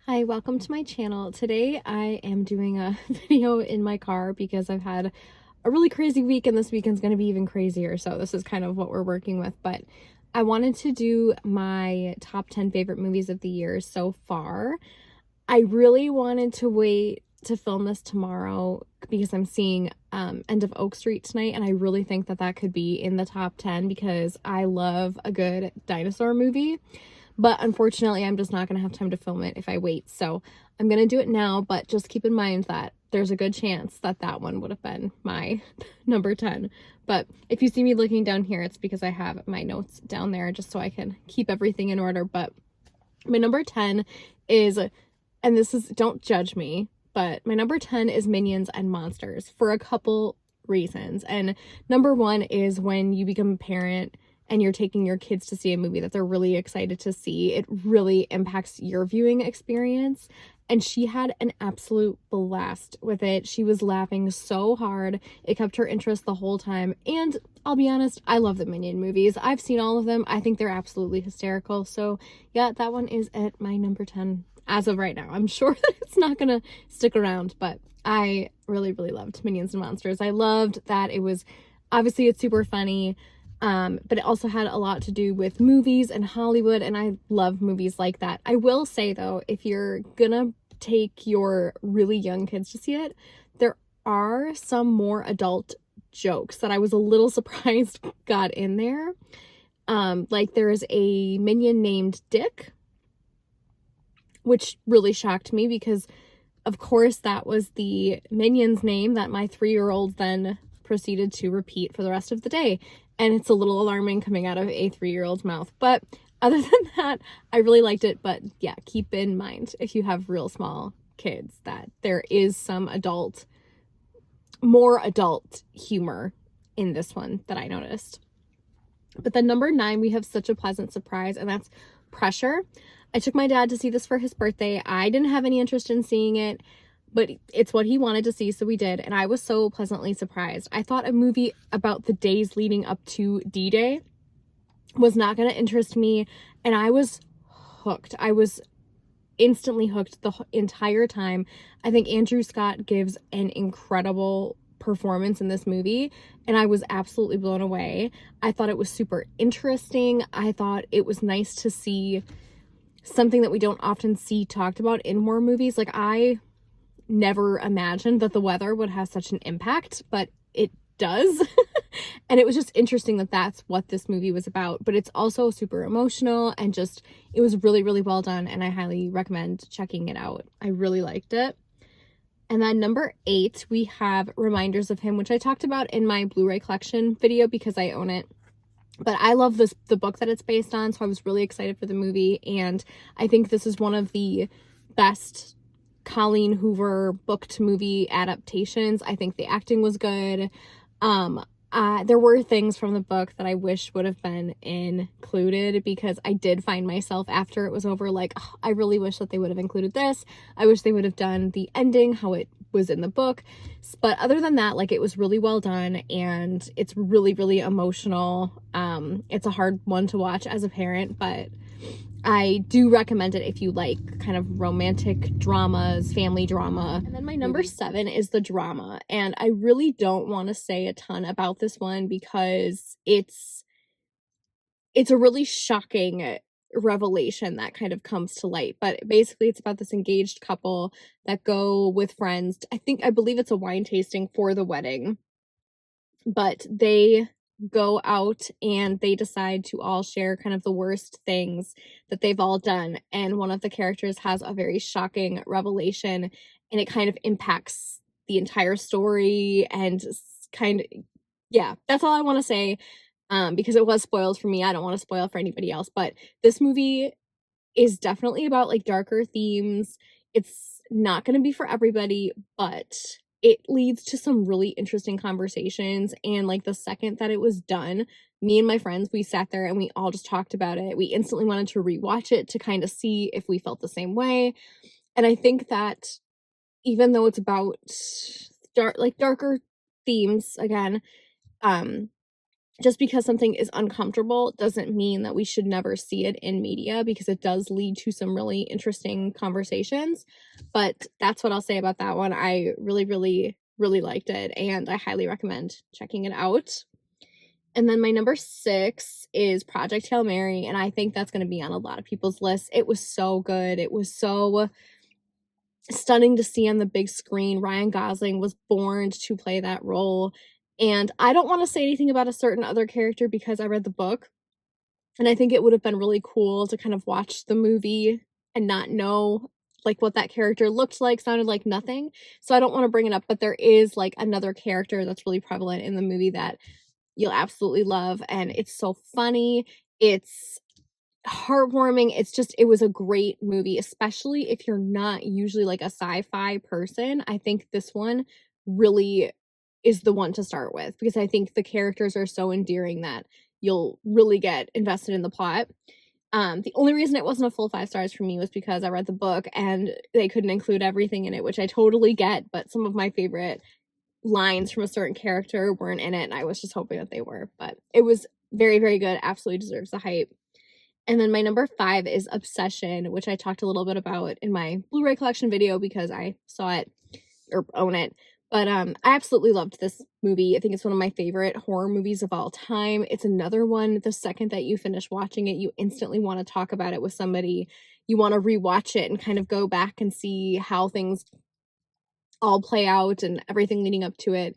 Hi, welcome to my channel. Today I am doing a video in my car because I've had a really crazy week and this weekend's going to be even crazier. So this is kind of what we're working with, but I wanted to do my top 10 favorite movies of the year so far. I really wanted to wait to film this tomorrow because I'm seeing End of Oak Street tonight, and I really think that that could be in the top 10 because I love a good dinosaur movie. But unfortunately, I'm just not going to have time to film it if I wait. So I'm going to do it now, but just keep in mind that there's a good chance that that one would have been my number 10. But if you see me looking down here, it's because I have my notes down there just so I can keep everything in order. But my number 10 is, and this is, don't judge me, but my number 10 is Minions and Monsters for a couple reasons. And number one is when you become a parent and you're taking your kids to see a movie that they're really excited to see, it really impacts your viewing experience. And she had an absolute blast with it. She was laughing so hard. It kept her interest the whole time. And I'll be honest, I love the Minion movies. I've seen all of them. I think they're absolutely hysterical. So yeah, that one is at my number 10 as of right now. I'm sure that it's not gonna stick around, but I really, really loved Minions and Monsters. I loved that it was, obviously it's super funny. But it also had a lot to do with movies and Hollywood, and I love movies like that. I will say though, if you're gonna take your really young kids to see it, there are some more adult jokes that I was a little surprised got in there. Like there's a minion named Dick, which really shocked me because of course that was the minion's name that my 3-year-old then proceeded to repeat for the rest of the day. And it's a little alarming coming out of a 3-year-old's mouth. But other than that, I really liked it. But yeah, keep in mind if you have real small kids that there is some more adult humor in this one that I noticed. But then number 9, we have such a pleasant surprise, and that's Pressure. I took my dad to see this for his birthday. I didn't have any interest in seeing it, but it's what he wanted to see, so we did, and I was so pleasantly surprised. I thought a movie about the days leading up to D-Day was not going to interest me, and I was hooked. I was instantly hooked the entire time. I think Andrew Scott gives an incredible performance in this movie, and I was absolutely blown away. I thought it was super interesting. I thought it was nice to see something that we don't often see talked about in war movies. Like, I never imagined that the weather would have such an impact, but it does. And it was just interesting that that's what this movie was about. But it's also super emotional, and just, it was really, really well done, and I highly recommend checking it out. I really liked it. And then number 8, we have Reminders of Him, which I talked about in my Blu-ray collection video because I own it. But I love the book that it's based on, so I was really excited for the movie, and I think this is one of the best Colleen Hoover book to movie adaptations. I think the acting was good. There were things from the book that I wish would have been included because I did find myself after it was over like, oh, I really wish that they would have included this. I wish they would have done the ending how it was in the book. But other than that, like, it was really well done, and it's really, really emotional. It's a hard one to watch as a parent, but I do recommend it if you like kind of romantic dramas, family drama. And then my number 7 is the drama. And I really don't want to say a ton about this one because it's a really shocking revelation that kind of comes to light. But basically it's about this engaged couple that go with friends. I believe it's a wine tasting for the wedding. But they go out and they decide to all share kind of the worst things that they've all done. And one of the characters has a very shocking revelation, and it kind of impacts the entire story. And kind of, yeah, that's all I want to say. Because it was spoiled for me. I don't want to spoil for anybody else, but this movie is definitely about like darker themes. It's not going to be for everybody, but it leads to some really interesting conversations. And like the second that it was done, me and my friends, we sat there and we all just talked about it. We instantly wanted to rewatch it to kind of see if we felt the same way. And I think that even though it's about darker themes again, um just because something is uncomfortable doesn't mean that we should never see it in media, because it does lead to some really interesting conversations. But that's what I'll say about that one. I really, really, really liked it, and I highly recommend checking it out. And then my number 6 is Project Hail Mary, and I think that's going to be on a lot of people's lists. It was so good. It was so stunning to see on the big screen. Ryan Gosling was born to play that role. And I don't want to say anything about a certain other character because I read the book. And I think it would have been really cool to kind of watch the movie and not know like what that character looked like, sounded like, nothing. So I don't want to bring it up, but there is like another character that's really prevalent in the movie that you'll absolutely love, and it's so funny. It's heartwarming. It was a great movie, especially if you're not usually like a sci-fi person. I think this one really is the one to start with, because I think the characters are so endearing that you'll really get invested in the plot. The only reason it wasn't a full 5 stars for me was because I read the book and they couldn't include everything in it, which I totally get, but some of my favorite lines from a certain character weren't in it, and I was just hoping that they were. But it was very, very good. Absolutely deserves the hype. And then my number 5 is Obsession, which I talked a little bit about in my Blu-ray collection video because I saw it or own it. But I absolutely loved this movie. I think it's one of my favorite horror movies of all time. It's another one, the second that you finish watching it, you instantly want to talk about it with somebody. You want to rewatch it and kind of go back and see how things all play out and everything leading up to it.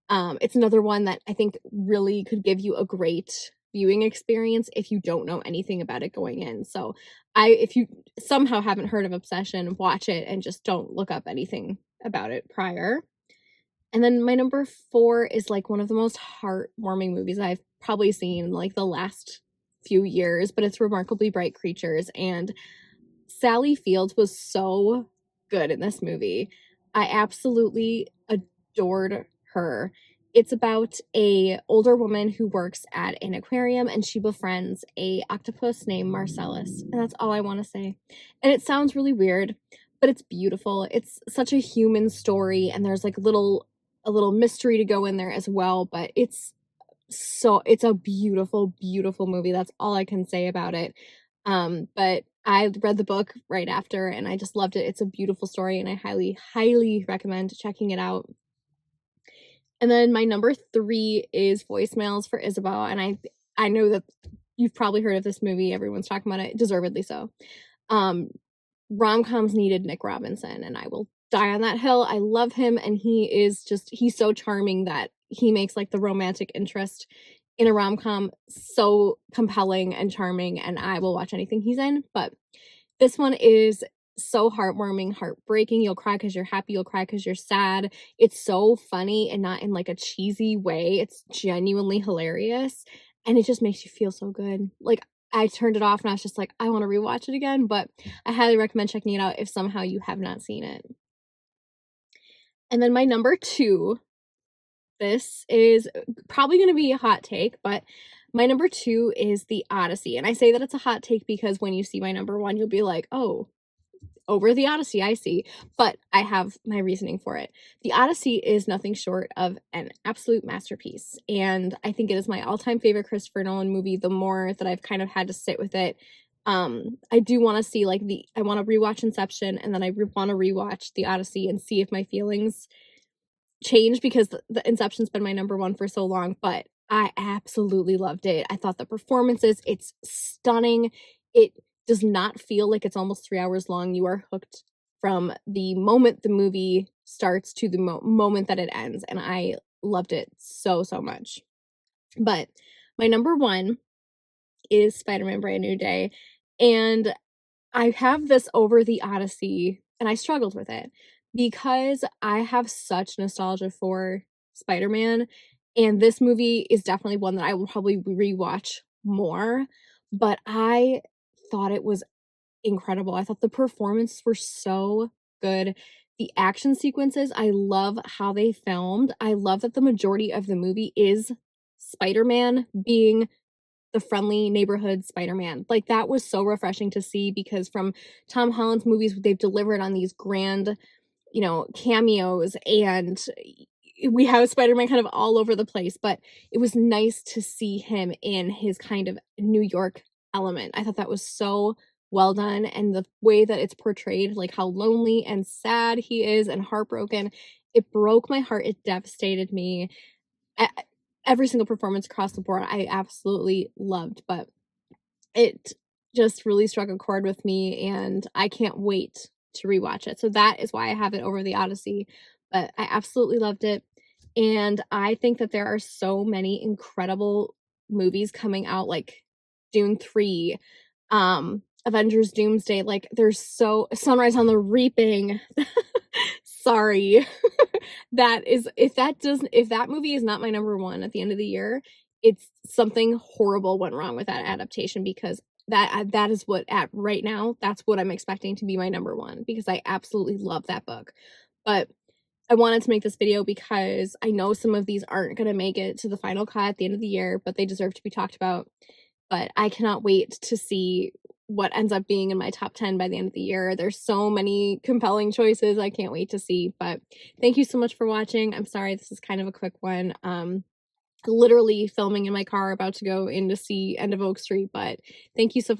It's another one that I think really could give you a great viewing experience if you don't know anything about it going in. So if you somehow haven't heard of Obsession, watch it and just don't look up anything about it prior. And then my number 4 is like one of the most heartwarming movies I've probably seen in like the last few years, but it's Remarkably Bright Creatures, and Sally Fields was so good in this movie. I absolutely adored her. It's about a older woman who works at an aquarium, and she befriends a octopus named Marcellus. And that's all I want to say. And it sounds really weird, but it's beautiful. It's such a human story, and there's like a little mystery to go in there as well, but it's a beautiful, beautiful movie. That's all I can say about it. But I read the book right after and I just loved it. It's a beautiful story and I highly, highly recommend checking it out. And then my number 3 is Voicemails for Isabel. And I know that you've probably heard of this movie. Everyone's talking about it, deservedly so. Rom-coms needed Nick Robinson, and I will die on that hill. I love him, and he's so charming that he makes like the romantic interest in a rom-com so compelling and charming, and I will watch anything he's in. But this one is so heartwarming, heartbreaking. You'll cry because you're happy, you'll cry because you're sad. It's so funny and not in like a cheesy way. It's genuinely hilarious, and it just makes you feel so good. Like, I turned it off and I was just like, I want to rewatch it again, but I highly recommend checking it out if somehow you have not seen it. And then my number 2, this is probably going to be a hot take, but my number 2 is The Odyssey. And I say that it's a hot take because when you see my number 1, you'll be like, oh, over The Odyssey, I see. But I have my reasoning for it. The Odyssey is nothing short of an absolute masterpiece. And I think it is my all-time favorite Christopher Nolan movie, the more that I've kind of had to sit with it. I do want to see I want to rewatch Inception, and then I want to rewatch The Odyssey and see if my feelings change, because the Inception's been my number 1 for so long, but I absolutely loved it. I thought the performances, it's stunning. It does not feel like it's almost 3 hours long. You are hooked from the moment the movie starts to the moment that it ends, and I loved it so, so much. But my number 1 is Spider-Man Brand New Day, and I have this over The Odyssey, and I struggled with it because I have such nostalgia for Spider-Man, and this movie is definitely one that I will probably rewatch more, but I thought it was incredible. I thought the performances were so good. The action sequences, I love how they filmed. I love that the majority of the movie is Spider-Man being the friendly neighborhood Spider-Man. Like, that was so refreshing to see, because from Tom Holland's movies, they've delivered on these grand, cameos, and we have Spider-Man kind of all over the place, but it was nice to see him in his kind of New York element. I thought that was so well done, and the way that it's portrayed, like how lonely and sad he is and heartbroken, it broke my heart, it devastated me. E Every single performance across the board, I absolutely loved, but it just really struck a chord with me, and I can't wait to rewatch it. So that is why I have it over The Odyssey, but I absolutely loved it, and I think that there are so many incredible movies coming out, like Dune 3, Avengers: Doomsday, like, there's so Sunrise on the Reaping. Sorry. That is if that movie is not my number 1 at the end of the year, it's something horrible went wrong with that adaptation because that is what at right now, that's what I'm expecting to be my number 1 because I absolutely love that book. But I wanted to make this video because I know some of these aren't gonna make it to the final cut at the end of the year, but they deserve to be talked about. But I cannot wait to see what ends up being in my top 10 by the end of the year. There's so many compelling choices I can't wait to see, but thank you so much for watching. I'm sorry this is kind of a quick one. Literally filming in my car about to go in to see End of Oak Street, but thank you so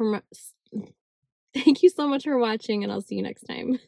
much for watching, and I'll see you next time.